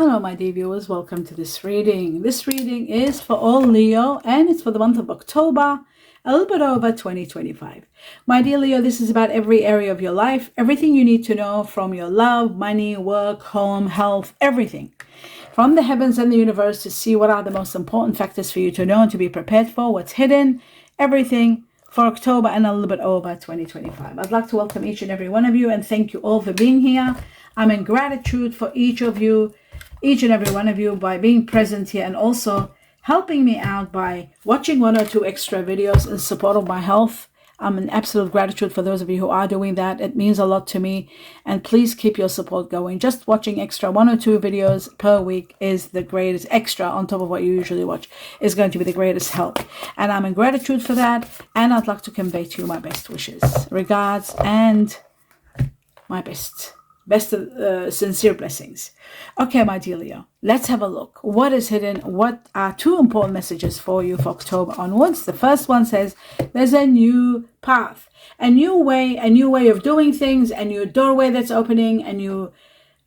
Hello, my dear viewers. Welcome to this reading. This reading is for all Leo and it's for the month of October, a little bit over 2025. My dear Leo, this is about every area of your life, everything you need to know from your love, money, work, home, health, everything. From the heavens and the universe to see what are the most important factors for you to know and to be prepared for, what's hidden, everything for October and a little bit over 2025. I'd like to welcome each and every one of you and thank you all for being here. I'm in gratitude for each and every one of you by being present here and also helping me out by watching one or two extra videos in support of my health. I'm in absolute gratitude for those of you who are doing that. It means a lot to me, and please keep your support going. Just watching extra one or two videos per week is the greatest extra on top of what you usually watch is going to be the greatest help, and I'm in gratitude for that, and I'd like to convey to you my best wishes, regards, and my best sincere blessings. Okay, my dear Leo, let's have a look. What is hidden? What are two important messages for you for October onwards? The first one says there's a new path, a new way of doing things, a new doorway that's opening, a new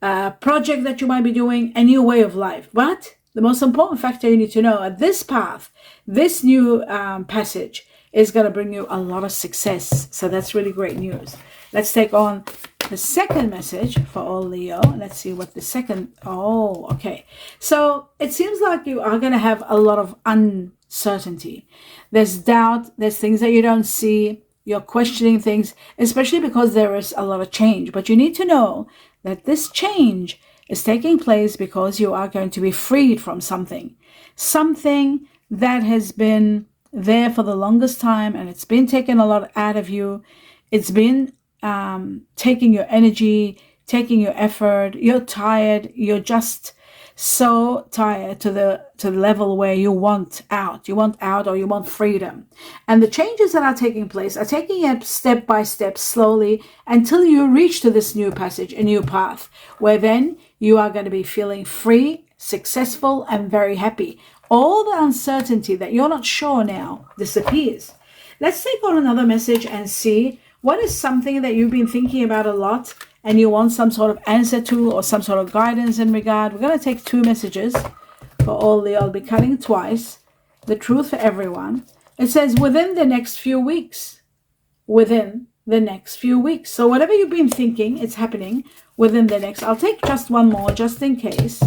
project that you might be doing, a new way of life. But the most important factor you need to know, this path, this new passage is going to bring you a lot of success. So that's really great news. Let's take on the second message for all Leo. Let's see what the second. Oh, okay. So it seems like you are going to have a lot of uncertainty. There's doubt. There's things that you don't see. You're questioning things, especially because there is a lot of change. But you need to know that this change is taking place because you are going to be freed from something that has been there for the longest time, and it's been taking a lot out of you. It's been taking your energy, taking your effort. You're tired. You're just so tired to the level where you want out. You want out, or you want freedom. And the changes that are taking place are taking it step by step, slowly, until you reach to this new passage, a new path, where then you are going to be feeling free, successful, and very happy. All the uncertainty that you're not sure now disappears. Let's take on another message and see what is something that you've been thinking about a lot and you want some sort of answer to or some sort of guidance in regard. We're going to take two messages for all Leo. I'll be cutting twice. The truth for everyone. It says within the next few weeks. Within the next few weeks. So whatever you've been thinking, it's happening within the next. I'll take just one more just in case.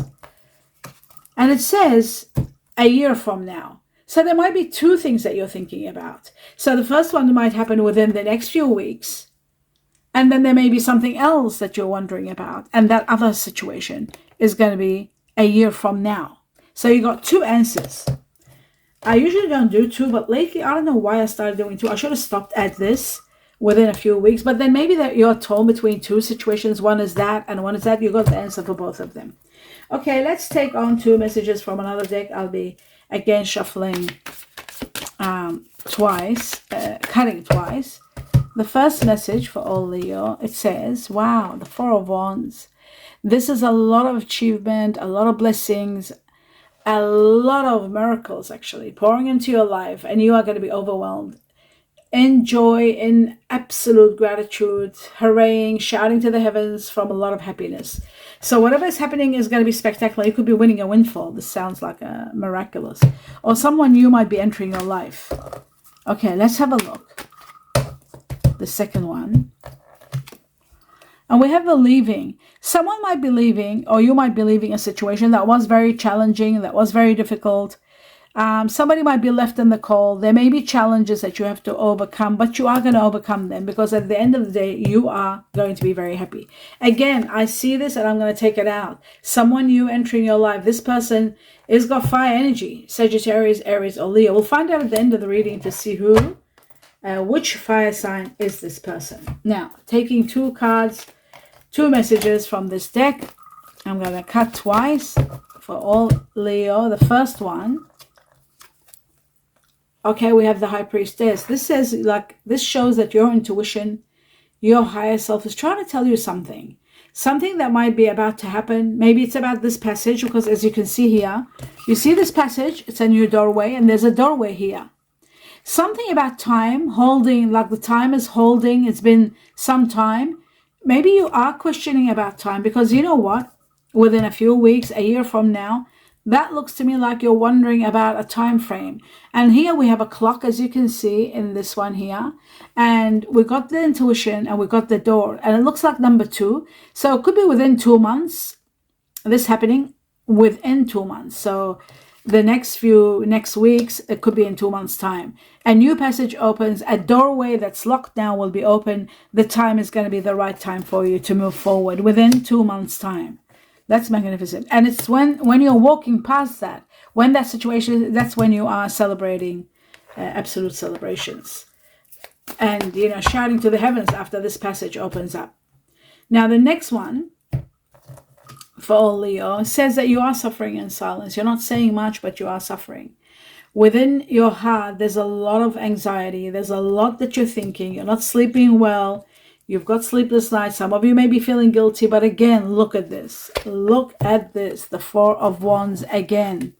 And it says a year from now. So there might be two things that you're thinking about. So the first one might happen within the next few weeks. And then there may be something else that you're wondering about. And that other situation is going to be a year from now. So you got two answers. I usually don't do two, but lately, I don't know why I started doing two. I should have stopped at this within a few weeks. But then maybe that you're torn between two situations. One is that and one is that. You got the answer for both of them. Okay, let's take on two messages from another deck. I'll be again shuffling twice, cutting twice. The first message for all Leo, it says, wow, the Four of Wands. This is a lot of achievement, a lot of blessings, a lot of miracles actually pouring into your life, and you are going to be overwhelmed. In joy, in absolute gratitude, hurraying, shouting to the heavens from a lot of happiness. So whatever is happening is going to be spectacular. You could be winning a windfall. This sounds like a miraculous. Or someone new might be entering your life. Okay, let's have a look. The second one. And we have the leaving. Someone might be leaving, or you might be leaving a situation that was very challenging, that was very difficult. Somebody might be left in the cold. There may be challenges that you have to overcome, but you are going to overcome them because at the end of the day, you are going to be very happy. Again, I see this and I'm going to take it out. Someone new entering your life. This person has got fire energy, Sagittarius, Aries, or Leo. We'll find out at the end of the reading to see which fire sign is this person. Now, taking two cards, two messages from this deck. I'm going to cut twice for all Leo. The first one. Okay, we have the High Priestess. This says, this shows that your intuition, your higher self is trying to tell you something. Something that might be about to happen. Maybe it's about this passage, because as you can see here, you see this passage, it's a new doorway, and there's a doorway here. Something about time, holding, like the time is holding, it's been some time. Maybe you are questioning about time, because you know what? within a few weeks, a year from now. That looks to me like you're wondering about a time frame. And here we have a clock, as you can see in this one here. And we got the intuition and we got the door. And it looks like number 2. So it could be within 2 months, this happening within 2 months. So the next weeks, it could be in 2 months' time. A new passage opens, a doorway that's locked now will be open. The time is going to be the right time for you to move forward within 2 months' time. That's magnificent. And it's when you're walking past that, when that situation, that's when you are celebrating absolute celebrations. And, shouting to the heavens after this passage opens up. Now, the next one, for all Leo, says that you are suffering in silence. You're not saying much, but you are suffering. Within your heart, there's a lot of anxiety. There's a lot that you're thinking. You're not sleeping well. You've got sleepless nights. Some of you may be feeling guilty, but again, look at this. Look at this. The 4 of Wands again.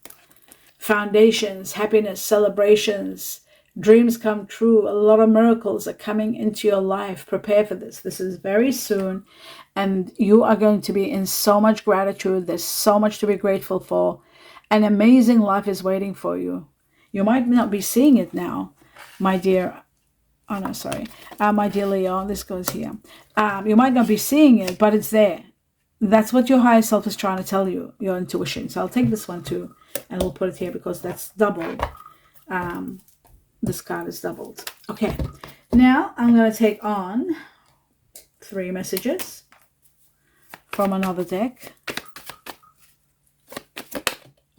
Foundations, happiness, celebrations, dreams come true. A lot of miracles are coming into your life. Prepare for this. This is very soon. And you are going to be in so much gratitude. There's so much to be grateful for. An amazing life is waiting for you. You might not be seeing it now, my dear. Oh, no, sorry. My dear Leo, this goes here. You might not be seeing it, but it's there. That's what your higher self is trying to tell you, your intuition. So I'll take this one too, and we'll put it here because that's doubled. This card is doubled. Okay. Now I'm going to take on 3 messages from another deck.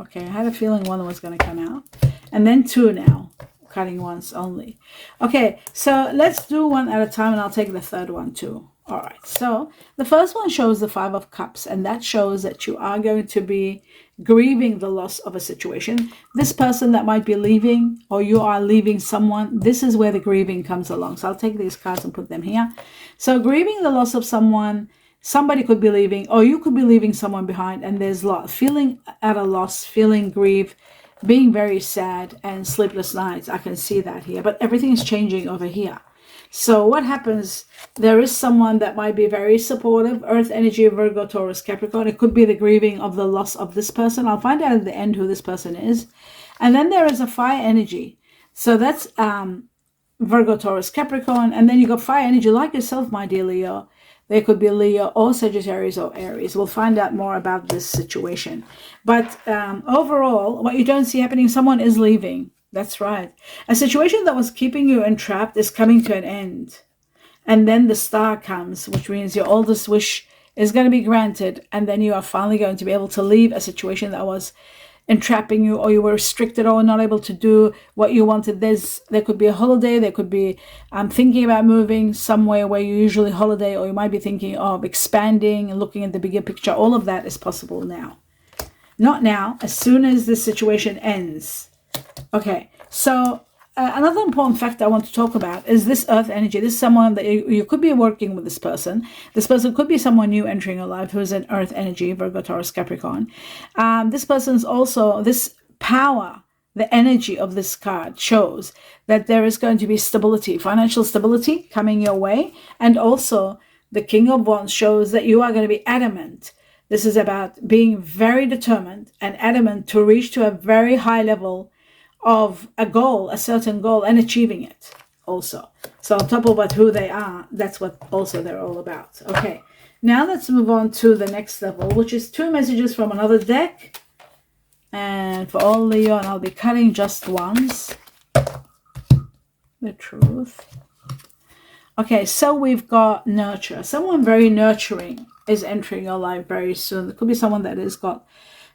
Okay, I had a feeling one was going to come out. And then 2 now. Cutting once only. Okay, so let's do one at a time and I'll take the third one too. All right, so the first one shows the 5 of Cups, and that shows that you are going to be grieving the loss of a situation. This person that might be leaving, or you are leaving someone, this is where the grieving comes along. So I'll take these cards and put them here. So grieving the loss of someone, somebody could be leaving, or you could be leaving someone behind, and there's feeling at a loss, feeling grief, being very sad, and sleepless nights. I can see that here, but everything is changing over here. So what happens, there is someone that might be very supportive, Earth energy, Virgo, Taurus, Capricorn. It could be the grieving of the loss of this person. I'll find out at the end who this person is. And then there is a fire energy. So that's Virgo, Taurus, Capricorn. And then you got fire energy like yourself, my dear Leo. They could be Leo or Sagittarius or Aries. We'll find out more about this situation. But overall, what you don't see happening, someone is leaving. That's right. A situation that was keeping you entrapped is coming to an end. And then the star comes, which means your oldest wish is going to be granted. And then you are finally going to be able to leave a situation that was entrapping you, or you were restricted or not able to do what you wanted. There could be a holiday. There could be thinking about moving somewhere where you usually holiday, or you might be thinking of expanding and looking at the bigger picture. All of that is possible now. Not now, as soon as this situation ends. Okay, so another important fact I want to talk about is this Earth energy. This is someone that you could be working with this person. This person could be someone new entering your life who is an Earth energy, Virgo, Taurus, Capricorn. This person's also, this power, the energy of this card shows that there is going to be stability, financial stability coming your way. And also the King of Wands shows that you are going to be adamant. This is about being very determined and adamant to reach to a very high level of a goal, a certain goal, and achieving it also. So on top of what who they are, that's what also they're all about. Okay, now let's move on to the next level, which is 2 messages from another deck. And for all Leo, and I'll be cutting just once. The truth. Okay, so we've got nurture. Someone very nurturing is entering your life very soon. It could be someone that has got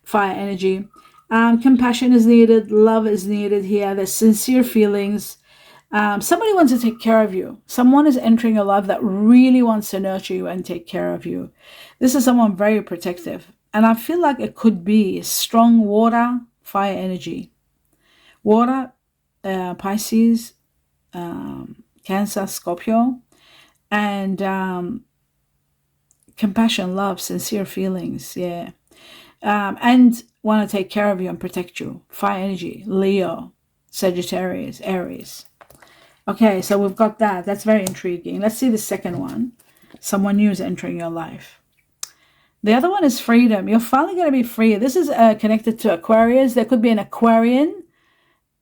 fire energy. Compassion is needed. Love is needed here. There's sincere feelings. Somebody wants to take care of you. Someone is entering your life that really wants to nurture you and take care of you. This is someone very protective. And I feel like it could be strong water, fire energy. Water, Pisces, Cancer, Scorpio. And compassion, love, sincere feelings. Yeah. And want to take care of you and protect you. Fire energy, Leo, Sagittarius, Aries. Okay, so we've got that. That's very intriguing. Let's see the second one. Someone new is entering your life. The other one is freedom. You're finally going to be free. This is connected to Aquarius. There could be an Aquarian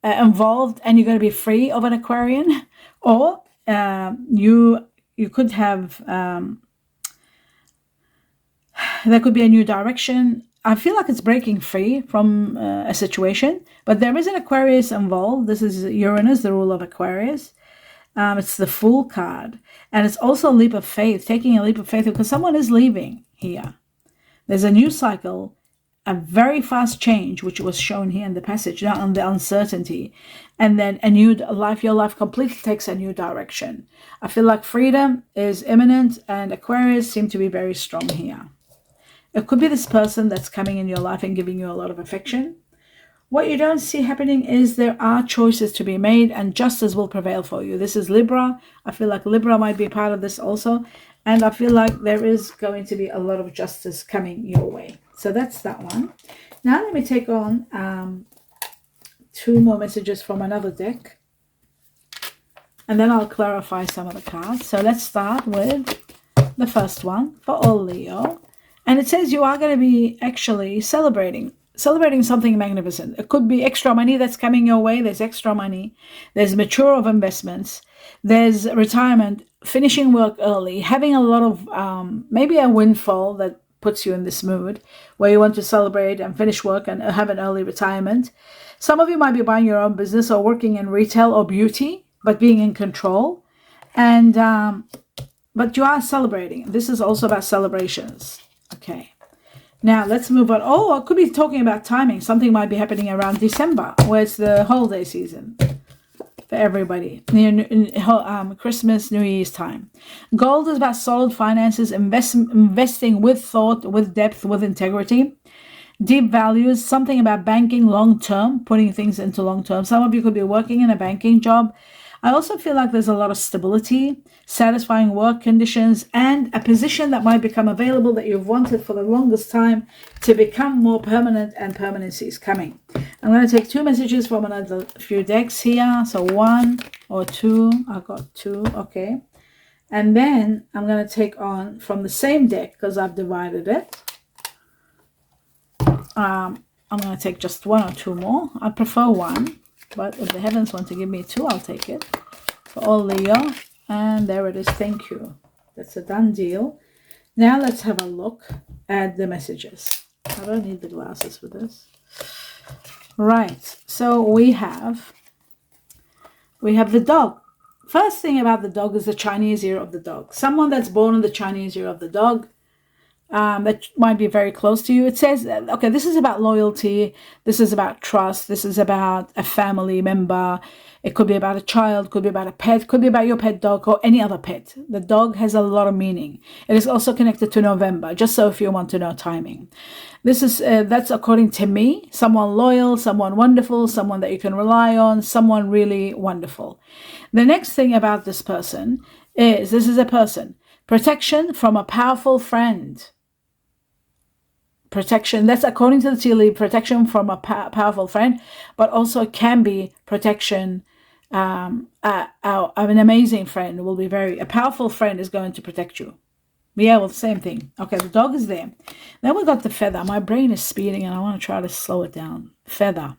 involved, and you're going to be free of an Aquarian, or you could have there could be a new direction. I feel like it's breaking free from a situation, but there is an Aquarius involved. This is Uranus, the rule of Aquarius. It's the Fool card, and it's also a leap of faith, taking a leap of faith because someone is leaving here. There's a new cycle, a very fast change, which was shown here in the passage, not on the uncertainty, and then a new life. Your life completely takes a new direction. I feel like freedom is imminent, and Aquarius seem to be very strong here. It could be this person that's coming in your life and giving you a lot of affection. What you don't see happening is there are choices to be made, and justice will prevail for you. This is Libra. I feel like Libra might be part of this also. And I feel like there is going to be a lot of justice coming your way. So that's that one. Now let me take on 2 more messages from another deck. And then I'll clarify some of the cards. So let's start with the first one for all Leo. And it says you are going to be actually celebrating something magnificent. It could be extra money that's coming your way. There's extra money. There's mature of investments. There's retirement, finishing work early, having a lot of maybe a windfall that puts you in this mood where you want to celebrate and finish work and have an early retirement. Some of you might be buying your own business or working in retail or beauty, but being in control. And but you are celebrating. This is also about celebrations. Okay. Now let's move on. Oh, I could be talking about timing. Something might be happening around December, where it's the holiday season for everybody. Christmas, New Year's time. Gold is about solid finances, investing with thought, with depth, with integrity. Deep values, something about banking long term, putting things into long term. Some of you could be working in a banking job. I also feel like there's a lot of stability, satisfying work conditions, and a position that might become available that you've wanted for the longest time to become more permanent, and permanency is coming. I'm going to take 2 messages from another few decks here. So 1 or 2. I got 2. Okay. And then I'm going to take on from the same deck because I've divided it. I'm going to take just 1 or 2 more. I prefer 1. But if the heavens want to give me 2, I'll take it. For all Leo. And there it is. Thank you. That's a done deal. Now let's have a look at the messages. I don't need the glasses for this. Right. So we have the dog. First thing about the dog is the Chinese year of the dog. Someone that's born in the Chinese year of the dog. That might be very close to you. It says, okay, this is about loyalty. This is about trust. This is about a family member. It could be about a child, could be about a pet, could be about your pet dog or any other pet. The dog has a lot of meaning. It is also connected to November, just so if you want to know timing. This is, that's according to me, someone loyal, someone wonderful, someone that you can rely on, someone really wonderful. The next thing about this person is, this is a person, protection from a powerful friend. Protection, that's according to the tea leaf, protection from a powerful friend, but also can be protection. An amazing friend will be a powerful friend is going to protect you. Yeah, well, same thing. Okay, the dog is there. Then we got the feather. My brain is speeding and I want to try to slow it down. Feather.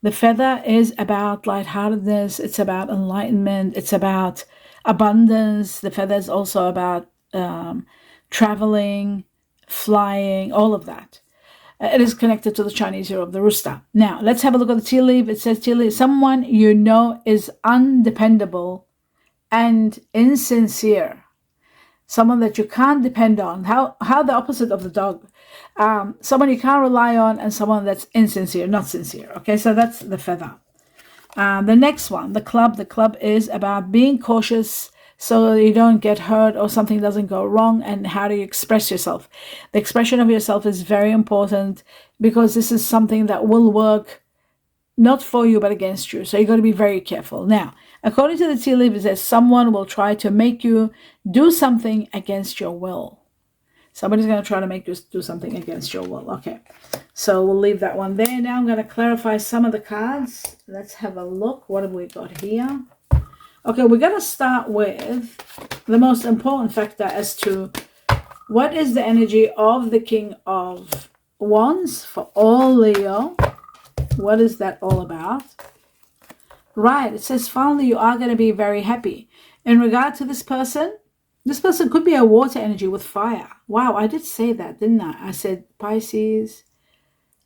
The feather is about lightheartedness. It's about enlightenment. It's about abundance. The feather is also about traveling, flying, all of that. It is connected to the Chinese year of the rooster. Now, let's have a look at the tea leaf. It says tea leaf, someone you know is undependable and insincere. Someone that you can't depend on. How the opposite of the dog. Someone you can't rely on and someone that's insincere, not sincere. Okay, so that's the feather. The next one, the club. The club is about being cautious so you don't get hurt or something doesn't go wrong, and how do you express yourself. The expression of yourself is very important because this is something that will work not for you but against you. So you got to be very careful. Now, according to the tea leaf, it says someone will try to make you do something against your will. Somebody's going to try to make you do something against your will. Okay, so we'll leave that one there. Now I'm going to clarify some of the cards. Let's have a look. What have we got here? Okay, we're going to start with the most important factor as to What is the energy of the King of Wands for all Leo? What is that all about? Right, it says finally you are going to be very happy. In regard to this person could be a water energy with fire. Wow, I did say that, didn't I? I said Pisces,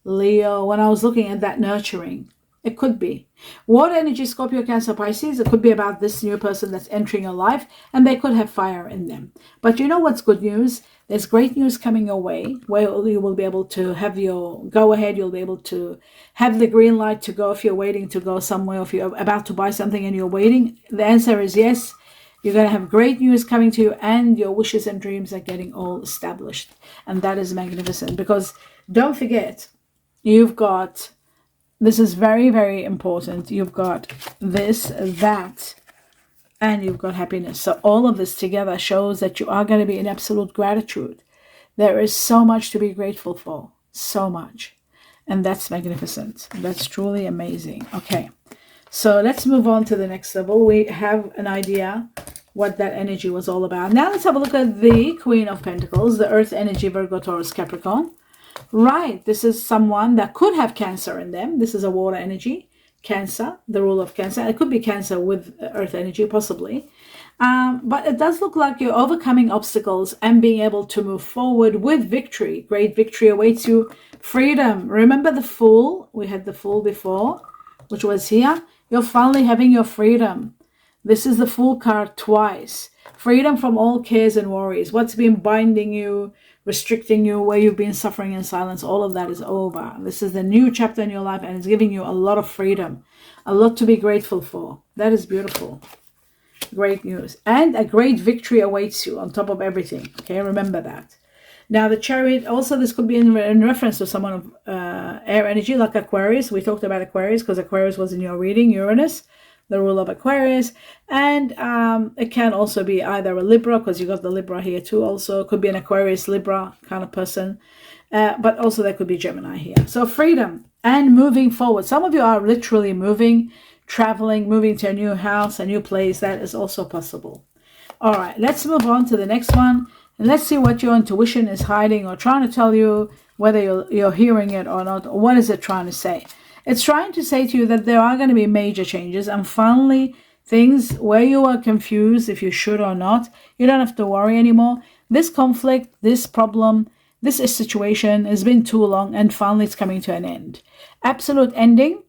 Leo, when I was looking at that nurturing. It could be. Water energy, Scorpio, Cancer, Pisces. It could be about this new person that's entering your life, and they could have fire in them. But you know what's good news? There's great news coming your way where you will be able to have your go ahead. You'll be able to have the green light to go if you're waiting to go somewhere, if you're about to buy something and you're waiting. The answer is yes. You're going to have great news coming to you, and your wishes and dreams are getting all established. And that is magnificent, because don't forget, you've got, this is very, very important. You've got this, that, and you've got happiness. So all of this together shows that you are going to be in absolute gratitude. There is so much to be grateful for. So much. And that's magnificent. That's truly amazing. Okay. So let's move on to the next level. We have an idea what that energy was all about. Now let's have a look at the Queen of Pentacles, the Earth energy, Virgo, Taurus, Capricorn. Right, this is someone that could have Cancer in them. This is a water energy, Cancer, the rule of Cancer. It could be Cancer with Earth energy, possibly. But it does look like you're overcoming obstacles and being able to move forward with victory. Great victory awaits you. Freedom. Remember the Fool? We had the Fool before, which was here. You're finally having your freedom. This is the Fool card twice. Freedom from all cares and worries. What's been binding you, restricting you, where you've been suffering in silence, all of that is over. This is the new chapter in your life, and it's giving you a lot of freedom, a lot to be grateful for. That is beautiful. Great news. And a great victory awaits you on top of everything. Okay, remember that. Now the Chariot, also this could be in reference to someone of air energy, like Aquarius. We talked about Aquarius because Aquarius was in your reading, Uranus, the rule of Aquarius. And it can also be either a Libra, because you got the Libra here too also. It could be an Aquarius, Libra kind of person. But also there could be Gemini here. So freedom and moving forward. Some of you are literally moving, traveling, moving to a new house, a new place. That is also possible. All right, let's move on to the next one. And let's see what your intuition is hiding or trying to tell you, whether you're hearing it or not. Or what is it trying to say? It's trying to say to you that there are going to be major changes, and finally things where you are confused if you should or not, you don't have to worry anymore. This conflict, this problem, this situation has been too long, and finally it's coming to an end. Absolute ending.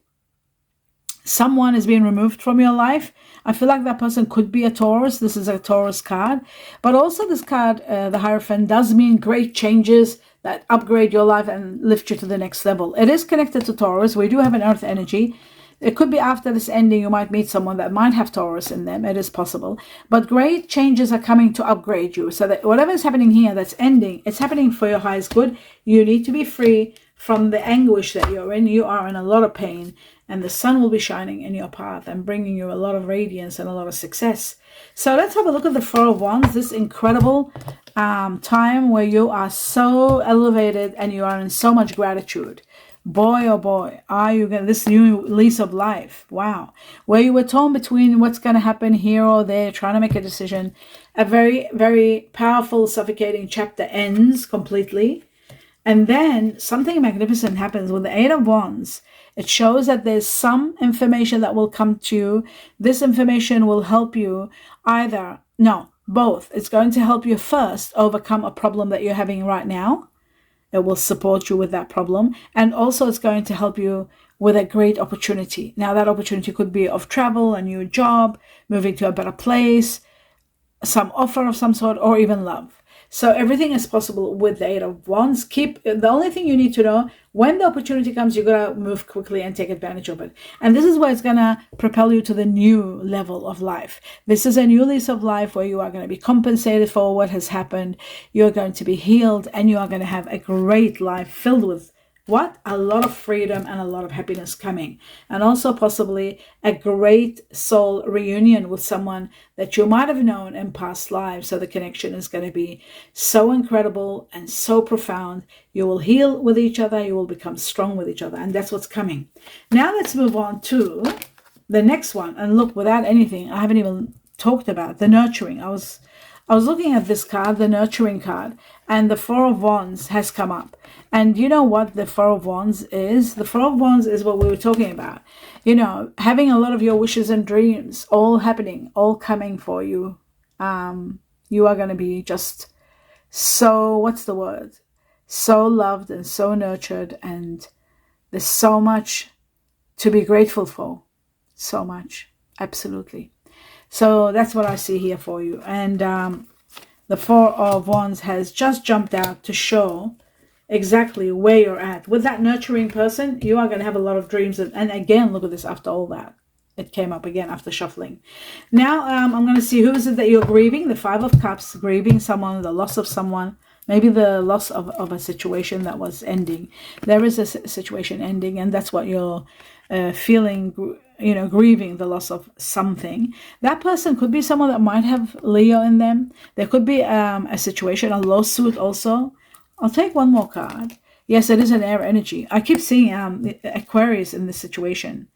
Someone is being removed from your life. I feel like that person could be a Taurus. This is a Taurus card. But also this card, the Hierophant, does mean great changes that upgrade your life and lift you to the next level. It is connected to Taurus. We do have an Earth energy. It could be after this ending, you might meet someone that might have Taurus in them. It is possible. But great changes are coming to upgrade you. So that whatever is happening here that's ending, it's happening for your highest good. You need to be free from the anguish that you're in. You are in a lot of pain, and the sun will be shining in your path and bringing you a lot of radiance and a lot of success. So let's have a look at the Four of Wands, this incredible time where you are so elevated and you are in so much gratitude. Boy, oh boy, are you going to, this new lease of life. Wow. Where you were torn between what's going to happen here or there, trying to make a decision. A very, very powerful, suffocating chapter ends completely. And then something magnificent happens with the Eight of Wands. It shows that there's some information that will come to you. This information will help you both. It's going to help you first overcome a problem that you're having right now. It will support you with that problem. And also it's going to help you with a great opportunity. Now that opportunity could be of travel, a new job, moving to a better place, some offer of some sort, or even love. So everything is possible with the Eight of Wands. The only thing you need to know, when the opportunity comes, you got to move quickly and take advantage of it. And this is where it's going to propel you to the new level of life. This is a new lease of life where you are going to be compensated for what has happened. You're going to be healed, and you are going to have a great life filled with a lot of freedom and a lot of happiness coming. And also possibly a great soul reunion with someone that you might have known in past lives. So the connection is going to be so incredible and so profound. You will heal with each other. You will become strong with each other. And that's what's coming. Now let's move on to the next one. And look, without anything, I haven't even talked about the nurturing. I was looking at this card, the nurturing card, and the Four of Wands has come up. And you know what the Four of Wands is? The Four of Wands is what we were talking about. You know, having a lot of your wishes and dreams all happening, all coming for you. You are going to be just so, what's the word? So loved and so nurtured, and there's so much to be grateful for. So much. Absolutely. So that's what I see here for you. And the Four of Wands has just jumped out to show exactly where you're at. With that nurturing person, you are going to have a lot of dreams. And again, look at this, after all that. It came up again after shuffling. Now I'm going to see who is it that you're grieving. The Five of Cups, grieving someone, the loss of someone. Maybe the loss of a situation that was ending. There is a situation ending, and that's what you're feeling, you know, grieving the loss of something. That person could be someone that might have Leo in them. There could be a situation, a lawsuit also. I'll take one more card. Yes, it is an air energy. I keep seeing Aquarius in this situation.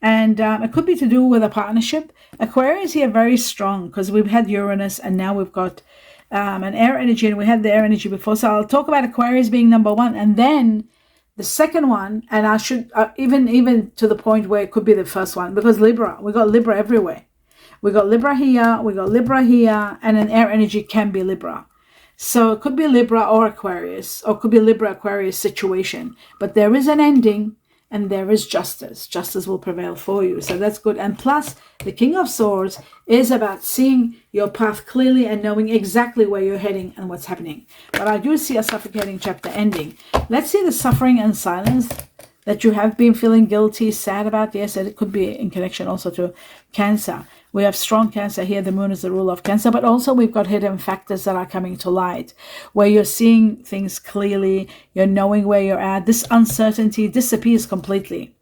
And it could be to do with a partnership. Aquarius here very strong because we've had Uranus and now we've got an air energy, and we had the air energy before. So I'll talk about Aquarius being number one, and then the second one, and I should even to the point where it could be the first one, because Libra, we got Libra everywhere. We got Libra here, we got Libra here, and an air energy can be Libra. So it could be Libra or Aquarius, or it could be Libra Aquarius situation. But there is an ending, and there is justice. Justice will prevail for you. So that's good. And plus, the King of Swords is about seeing your path clearly and knowing exactly where you're heading and what's happening. But I do see a suffocating chapter ending. Let's see the suffering and silence that you have been feeling guilty, sad about. Yes, it could be in connection also to Cancer. We have strong Cancer here. The moon is the ruler of Cancer, but also we've got hidden factors that are coming to light, where you're seeing things clearly, you're knowing where you're at. This uncertainty disappears completely.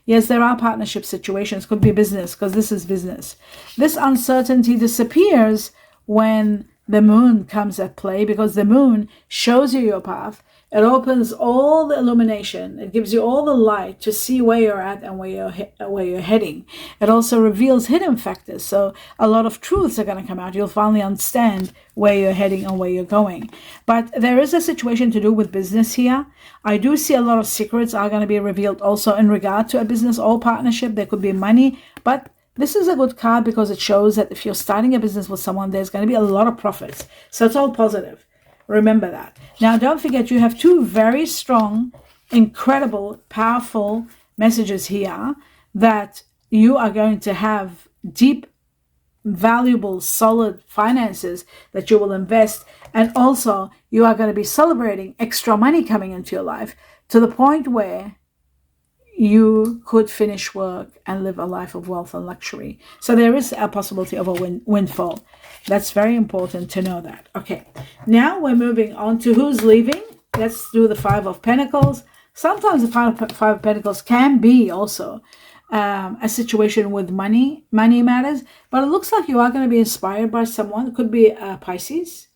Yes, there are partnership situations, could be business, because this is business. This uncertainty disappears when the moon comes at play, because the moon shows you your path. It opens all the illumination. It gives you all the light to see where you're at and where you're heading. It also reveals hidden factors. So a lot of truths are going to come out. You'll finally understand where you're heading and where you're going. But there is a situation to do with business here. I do see a lot of secrets are going to be revealed also in regard to a business or partnership. There could be money, but this is a good card because it shows that if you're starting a business with someone, there's going to be a lot of profits. So it's all positive. Remember that. Now, don't forget, you have two very strong, incredible, powerful messages here that you are going to have deep, valuable, solid finances that you will invest. And also, you are going to be celebrating extra money coming into your life to the point where you could finish work and live a life of wealth and luxury. So there is a possibility of a windfall. That's very important to know that. Okay, now we're moving on to who's leaving. Let's do the Five of Pentacles. Sometimes the Five of Pentacles can be also a situation with money matters, but it looks like you are going to be inspired by someone. It could be Pisces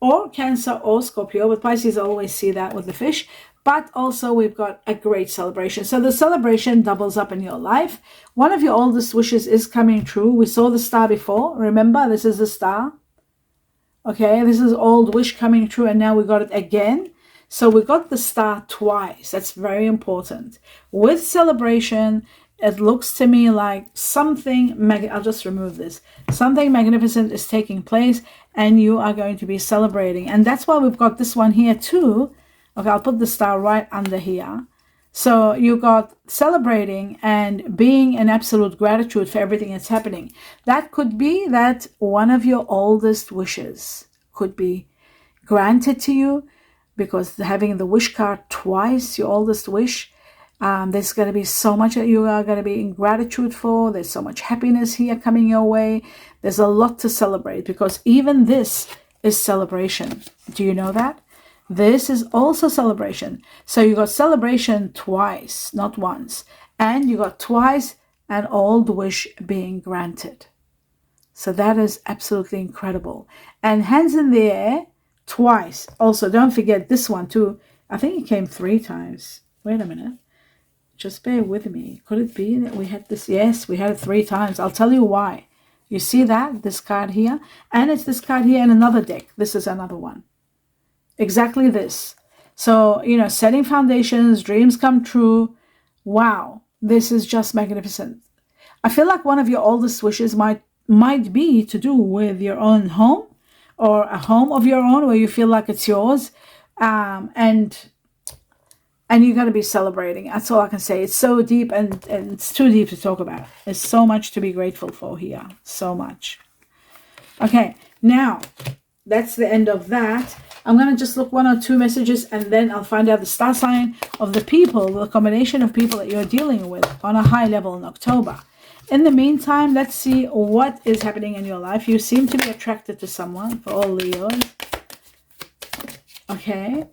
or Cancer or Scorpio, but Pisces always see that with the fish. But also we've got a great celebration. So the celebration doubles up in your life. One of your oldest wishes is coming true. We saw the star before. Remember, this is the star. Okay, this is old wish coming true, and now we got it again. So we got the star twice. That's very important. With celebration, it looks to me like something, I'll just remove this. Something magnificent is taking place, and you are going to be celebrating. And that's why we've got this one here too. Okay, I'll put the star right under here. So you got celebrating and being in absolute gratitude for everything that's happening. That could be that one of your oldest wishes could be granted to you, because having the wish card twice, your oldest wish, there's going to be so much that you are going to be in gratitude for. There's so much happiness here coming your way. There's a lot to celebrate, because even this is celebration. Do you know that? This is also celebration. So you got celebration twice, not once. And you got twice an old wish being granted. So that is absolutely incredible. And hands in the air twice. Also, don't forget this one too. I think it came 3 times. Wait a minute. Just bear with me. Could it be that we had this? Yes, we had it 3 times. I'll tell you why. You see that? This card here. And it's this card here in another deck. This is another one. Exactly this. So, setting foundations, dreams come true. Wow. This is just magnificent. I feel like one of your oldest wishes might be to do with your own home, or a home of your own where you feel like it's yours. And you got to be celebrating. That's all I can say. It's so deep, and it's too deep to talk about. There's so much to be grateful for here. So much. Okay, now that's the end of that. I'm going to just look 1 or 2 messages, and then I'll find out the star sign of the people, the combination of people that you're dealing with on a high level in October. In the meantime, let's see what is happening in your life. You seem to be attracted to someone, for all Leos. Okay.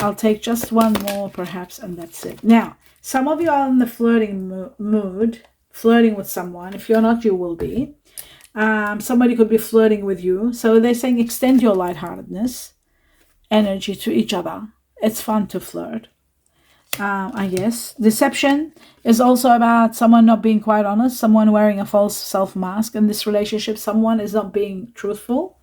I'll take just one more perhaps, and that's it. Now, some of you are in the flirting mood, flirting with someone. If you're not, you will be. Somebody could be flirting with you. So they're saying extend your lightheartedness energy to each other. It's fun to flirt, I guess. Deception is also about someone not being quite honest, someone wearing a false self-mask in this relationship. Someone is not being truthful.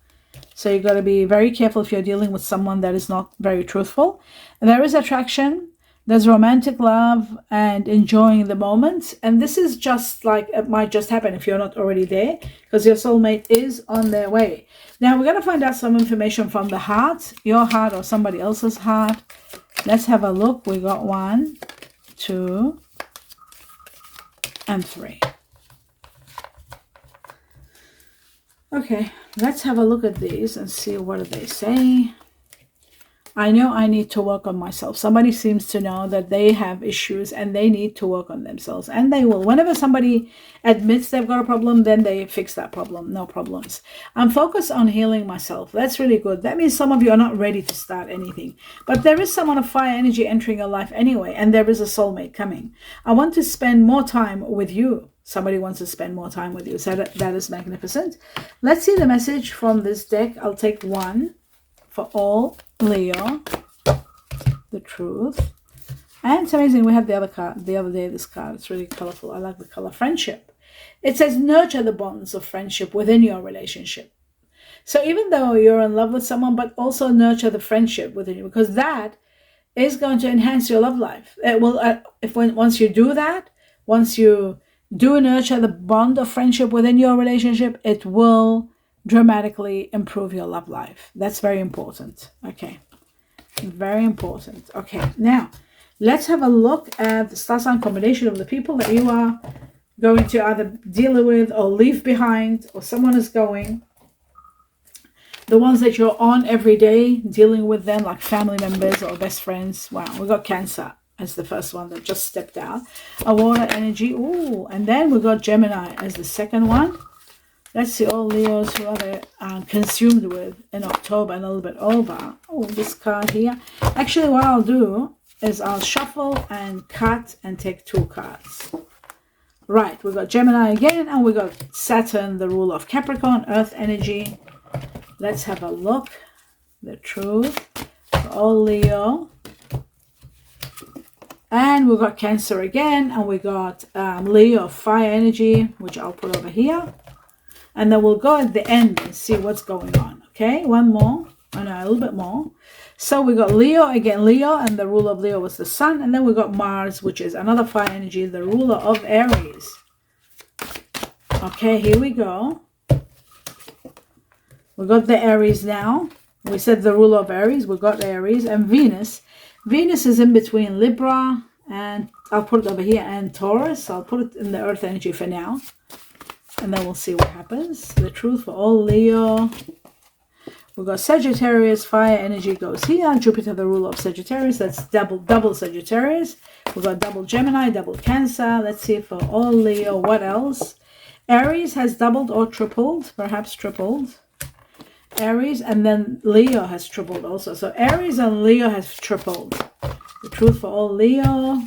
So you got to be very careful if you're dealing with someone that is not very truthful. There is attraction, there's romantic love, and enjoying the moment. And this is just like, it might just happen if you're not already there, because your soulmate is on their way. Now we're going to find out some information from the heart, your heart or somebody else's heart. Let's have a look. We got 1, 2, and 3. Okay, let's have a look at these and see what do they say. I know I need to work on myself. Somebody seems to know that they have issues and they need to work on themselves. And they will. Whenever somebody admits they've got a problem, then they fix that problem. No problems. I'm focused on healing myself. That's really good. That means some of you are not ready to start anything. But there is someone of fire energy entering your life anyway. And there is a soulmate coming. I want to spend more time with you. Somebody wants to spend more time with you. So that is magnificent. Let's see the message from this deck. I'll take 1 for all Leo. The truth. And it's amazing. We had the other card the other day. This card. It's really colorful. I like the color. Friendship. It says nurture the bonds of friendship within your relationship. So even though you're in love with someone, but also nurture the friendship within you, because that is going to enhance your love life. It will, once you do that, once you do nurture the bond of friendship within your relationship, it will dramatically improve your love life. That's very important. Okay. Very important. Okay. Now, let's have a look at the star sign combination of the people that you are going to either deal with or leave behind, or someone is going. The ones that you're on every day, dealing with them, like family members or best friends. Wow, we got Cancer as the first one that just stepped out. A water energy. Ooh, and then we got Gemini as the second one. Let's see all Leos who are they consumed with in October and a little bit over. Oh, this card here. Actually, what I'll do is I'll shuffle and cut and take 2 cards. Right, we got Gemini again, and we got Saturn, the ruler of Capricorn, Earth energy. Let's have a look. The truth for all Leo. And we got Cancer again, and we got Leo, fire energy, which I'll put over here. And then we'll go at the end and see what's going on. Okay, one more. Oh no, a little bit more. So we got Leo again, Leo, and the ruler of Leo was the sun. And then we got Mars, which is another fire energy, the ruler of Aries. Okay, here we go. We got the Aries now. We said the ruler of Aries. We got Aries and Venus. Venus is in between Libra and I'll put it over here and Taurus. I'll put it in the earth energy for now. And then we'll see what happens. The truth for all Leo. We've got Sagittarius, fire energy goes here. Jupiter, the ruler of Sagittarius. That's double Sagittarius. We've got double Gemini, double Cancer. Let's see for all Leo. What else? Aries has doubled or tripled. Perhaps tripled. Aries, and then Leo has tripled also. So Aries and Leo has tripled. The truth for all Leo.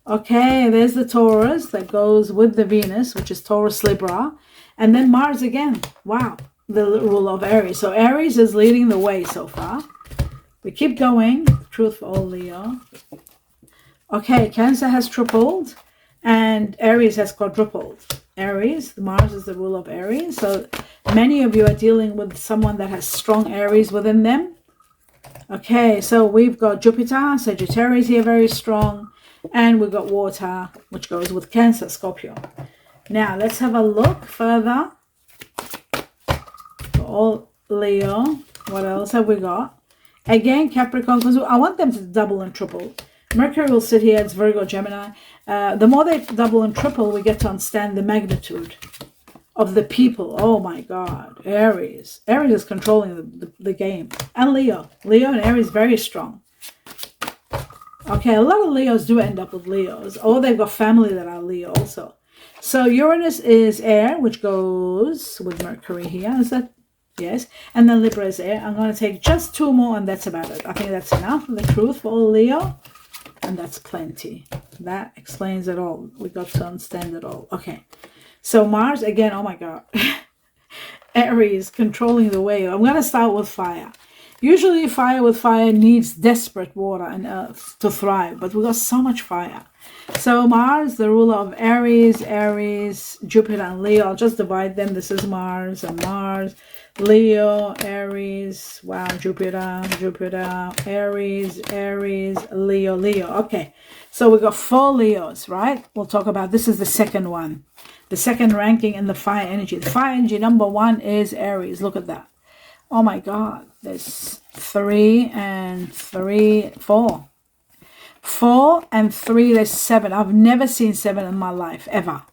Okay, there's the Taurus that goes with the Venus, which is Taurus Libra. And then Mars again. Wow, the ruler of Aries. So Aries is leading the way so far. We keep going. Truth for all Leo. Okay, Cancer has tripled and Aries has quadrupled. Aries. Mars is the ruler of Aries. So many of you are dealing with someone that has strong Aries within them. Okay, so we've got Jupiter, Sagittarius here, very strong. And we've got water, which goes with Cancer, Scorpio. Now, let's have a look further. For all Leo. What else have we got? Again, Capricorn, because I want them to double and triple. Mercury will sit here, it's Virgo, Gemini. The more they double and triple, we get to understand the magnitude of the people. Oh my God, Aries. Aries is controlling the game. And Leo. Leo and Aries, very strong. Okay, a lot of Leos do end up with Leos. Or they've got family that are Leo also. So Uranus is air, which goes with Mercury here. Is that? Yes. And then Libra is air. I'm going to take just 2 more and that's about it. I think that's enough. The truth for all Leo. And that's plenty. That explains it all. We got to understand it all. Okay. So Mars, again, oh my God. Aries, controlling the wave. I'm going to start with fire. Usually fire with fire needs desperate water and earth to thrive. But we got so much fire. So Mars, the ruler of Aries, Jupiter and Leo. I'll just divide them. This is Mars and Mars. Leo, Aries, wow, Jupiter, Aries, Leo. Okay, so we got 4 Leos, right? We'll talk about, this is the second one. The second ranking in the fire energy. The fire energy number 1 is Aries. Look at that. Oh my God, there's 3 and 3, 4. 4 and 3, there's 7. I've never seen 7 in my life, ever.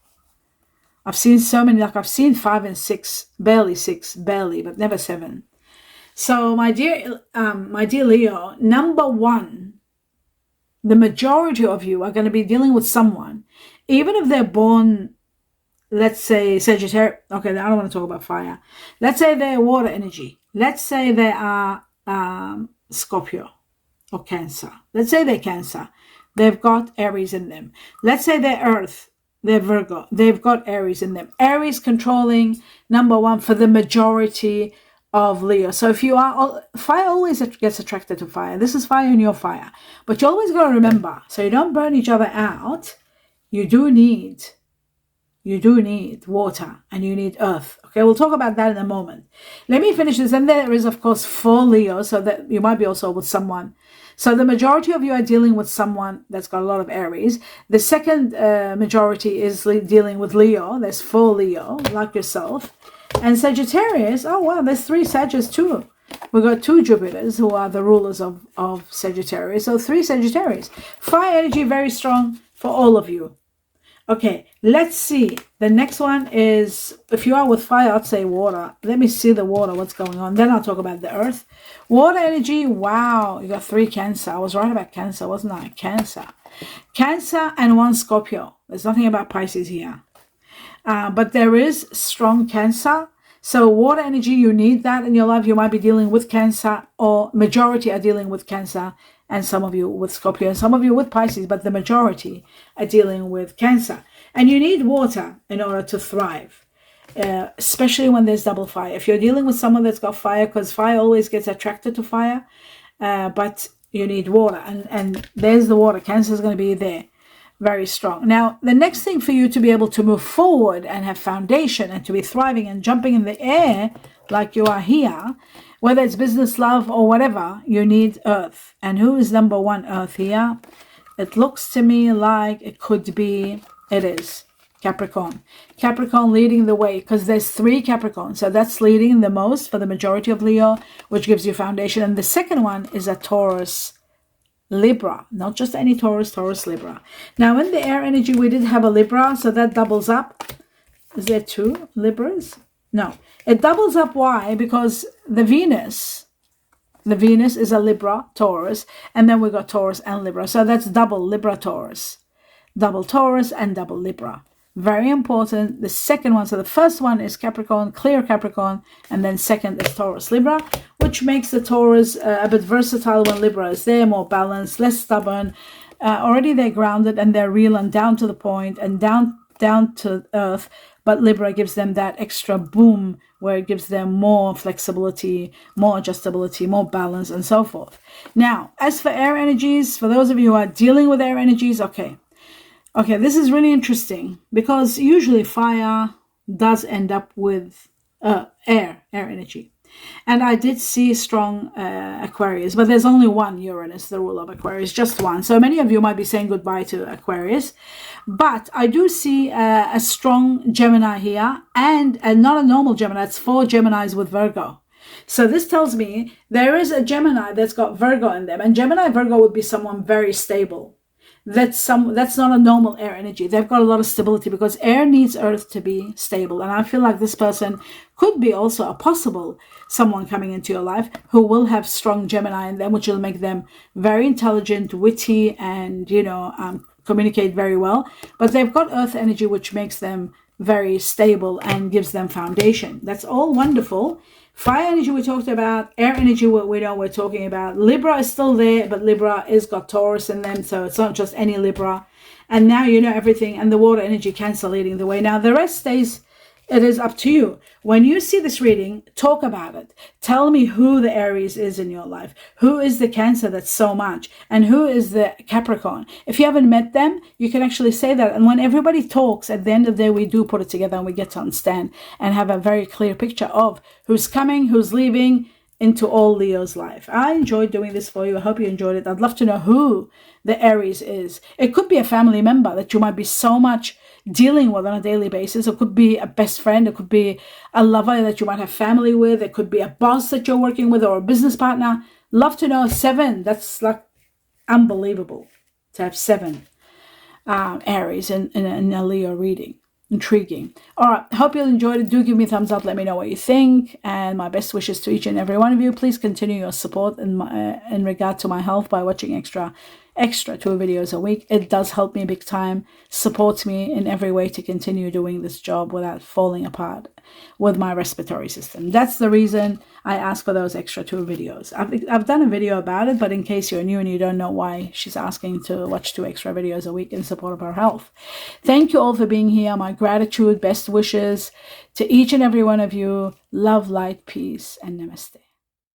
I've seen so many, like I've seen 5 and 6, barely 6, but never 7. So my dear Leo, number 1, the majority of you are going to be dealing with someone, even if they're born, let's say Sagittarius. Okay, I don't want to talk about fire. Let's say they're water energy. Let's say they are Scorpio or Cancer. Let's say they're Cancer. They've got Aries in them. Let's say they're Earth. They're Virgo. They've got Aries in them. Aries controlling number 1 for the majority of Leo. So if you are, fire always gets attracted to fire. This is fire in your fire. But you always got to remember, so you don't burn each other out, you do need water and you need earth. Okay, we'll talk about that in a moment. Let me finish this. And there is, of course, 4 Leo, so that you might be also with someone. So the majority of you are dealing with someone that's got a lot of Aries. The second majority is dealing with Leo. There's 4 Leo, like yourself. And Sagittarius, oh wow, there's 3 Sagittarius too. We've got 2 Jupiters who are the rulers of Sagittarius. So 3 Sagittarius. Fire energy very strong for all of you. Okay, let's see. The next one is, if you are with fire, I'd say water. Let me see the water, what's going on. Then I'll talk about the earth. Water energy, wow. You got 3 Cancer. I was right about Cancer, wasn't I? Cancer. Cancer and 1 Scorpio. There's nothing about Pisces here. But there is strong Cancer. So water energy, you need that in your life. You might be dealing with Cancer, or majority are dealing with Cancer, and some of you with Scorpio, and some of you with Pisces, but the majority are dealing with Cancer. And you need water in order to thrive, especially when there's double fire. If you're dealing with someone that's got fire, because fire always gets attracted to fire, but you need water. And there's the water. Cancer is going to be there. Very strong. Now, the next thing for you to be able to move forward and have foundation and to be thriving and jumping in the air like you are here, whether it's business, love, or whatever, you need earth. And who is number 1 earth here? It looks to me like it could be, it is Capricorn. Capricorn leading the way, because there's 3 Capricorns. So that's leading the most for the majority of Leo, which gives you foundation. And the second one is a Taurus, Libra, not just any Taurus, Libra. Now in the air energy, we did have a Libra, so that doubles up. Is there 2 Libras? No, it doubles up. Why? Because the Venus is a Libra, Taurus, and then we got Taurus and Libra. So that's double Libra, Taurus, double Taurus and double Libra. Very important. The second one, so the first one is Capricorn, clear Capricorn, and then second is Taurus, Libra, which makes the Taurus a bit versatile when Libra is there, more balanced, less stubborn. Already they're grounded and they're real and down to the point and down to earth, but Libra gives them that extra boom where it gives them more flexibility, more adjustability, more balance, and so forth. Now, as for air energies, for those of you who are dealing with air energies, okay, Okay, this is really interesting because usually fire does end up with air energy. And I did see strong Aquarius, but there's only one Uranus, the rule of Aquarius, just one. So many of you might be saying goodbye to Aquarius. But I do see a strong Gemini here, and not a normal Gemini. It's 4 Geminis with Virgo. So this tells me there is a Gemini that's got Virgo in them. And Gemini Virgo would be someone very stable. That's not a normal air energy. They've got a lot of stability because air needs earth to be stable. And I feel like this person could be also a possible someone coming into your life who will have strong Gemini in them, which will make them very intelligent, witty, and, communicate very well. But they've got earth energy, which makes them very stable and gives them foundation. That's all wonderful. Fire energy we talked about, air energy we know we're talking about. Libra is still there, but Libra is got Taurus in them, so it's not just any Libra. And now you know everything, and the water energy Cancer leading the way. Now the rest stays, it is up to you. When you see this reading, talk about it. Tell me who the Aries is in your life. Who is the Cancer that's so much? And who is the Capricorn? If you haven't met them, you can actually say that. And when everybody talks, at the end of the day, we do put it together and we get to understand and have a very clear picture of who's coming, who's leaving into all Leo's life. I enjoyed doing this for you. I hope you enjoyed it. I'd love to know who the Aries is. It could be a family member that you might be so much dealing with on a daily basis. It could be a best friend. It could be a lover that you might have family with. It could be a boss that you're working with or a business partner. Love to know 7. That's like unbelievable to have 7 Aries in a Leo reading. Intriguing. All right, hope you enjoyed it. Do give me a thumbs up. Let me know what you think, and my best wishes to each and every one of you. Please continue your support in regard to my health by watching extra 2 videos a week. It does help me big time, supports me in every way to continue doing this job without falling apart with my respiratory system. That's the reason I ask for those extra 2 videos. I've done a video about it, but in case you're new and you don't know why she's asking to watch 2 extra videos a week in support of her health. Thank you all for being here. My gratitude, best wishes to each and every one of you. Love, light, peace, and namaste.